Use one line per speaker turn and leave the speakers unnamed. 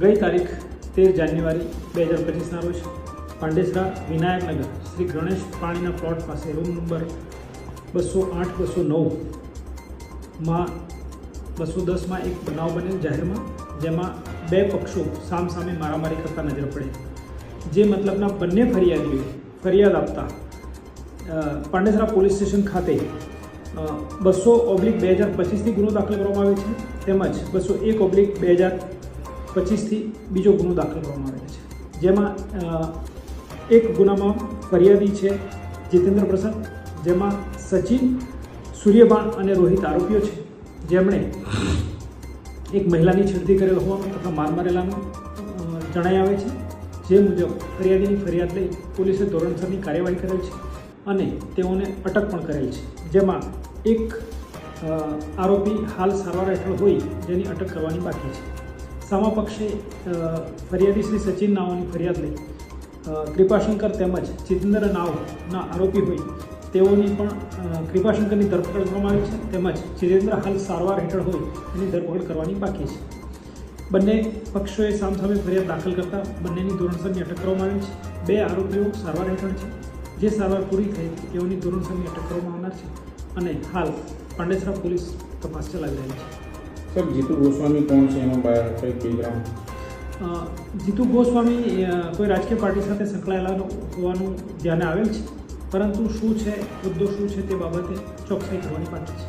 ગઈ તારીખ 13 જાન્યુઆરી 2025ના રોજ પાંડેસરા વિનાયકનગર શ્રી ગણેશ પાણીના પ્લોટ પાસે રૂમ નંબર 208-209માં 210માં એક બનાવ બનેલ જાહેરમાં, જેમાં બે પક્ષો સામસામે મારામારી કરતા નજર પડે, જે મતલબના બંને ફરિયાદીઓએ ફરિયાદ આપતા પાંડેસરા પોલીસ સ્ટેશન ખાતે 200/2025થી ગુનો દાખલ કરવામાં આવે છે, તેમજ 201/2025થી બીજો ગુનો દાખલ કરવામાં આવે છે, જેમાં એક ગુનામાં ફરિયાદી છે જીતેન્દ્ર પ્રસાદ, જેમાં સચિન, સૂર્યબાણ અને રોહિત આરોપીઓ છે, જેમણે એક મહિલાની છેડતી કરેલ હોવાનું તથા માર મારેલાનું જણાઈ આવે છે, જે મુજબ ફરિયાદીની ફરિયાદ લઈ પોલીસે ધોરણસરની કાર્યવાહી કરેલ છે અને તેઓને અટક પણ કરેલ છે, જેમાં એક આરોપી હાલ સારવાર હેઠળ હોય જેની અટક કરવાની બાકી છે. સામા પક્ષે ફરિયાદી શ્રી સચિન નાઓની ફરિયાદ લઈ કૃપાશંકર તેમજ જીતેન્દ્ર નાવના આરોપી હોય તેઓની પણ કૃપાશંકરની ધરપકડ કરવામાં આવી છે, તેમજ જીતેન્દ્ર હાલ સારવાર હેઠળ હોય એની ધરપકડ કરવાની બાકી છે. બંને પક્ષોએ સામસામે ફરિયાદ દાખલ કરતા બંનેની ધોરણસરની અટક કરવામાં આવી છે. બે આરોપીઓ સારવાર હેઠળ છે, જે સારવાર પૂરી થઈ તેઓની ધોરણસરની અટક કરવામાં આવનાર છે અને હાલ પાંડેસરા પોલીસ તપાસ ચલાવી રહી છે.
સર, જીતુ ગોસ્વામી કોણ છે, એનો બેકગ્રાઉન્ડ?
જીતુ ગોસ્વામી કોઈ રાજકીય પાર્ટી સાથે સંકળાયેલા હોવાનું ધ્યાને આવેલ છે, પરંતુ શું છે, મુદ્દો શું છે તે બાબતે ચોકસાઈ કરવાની બાકી છે.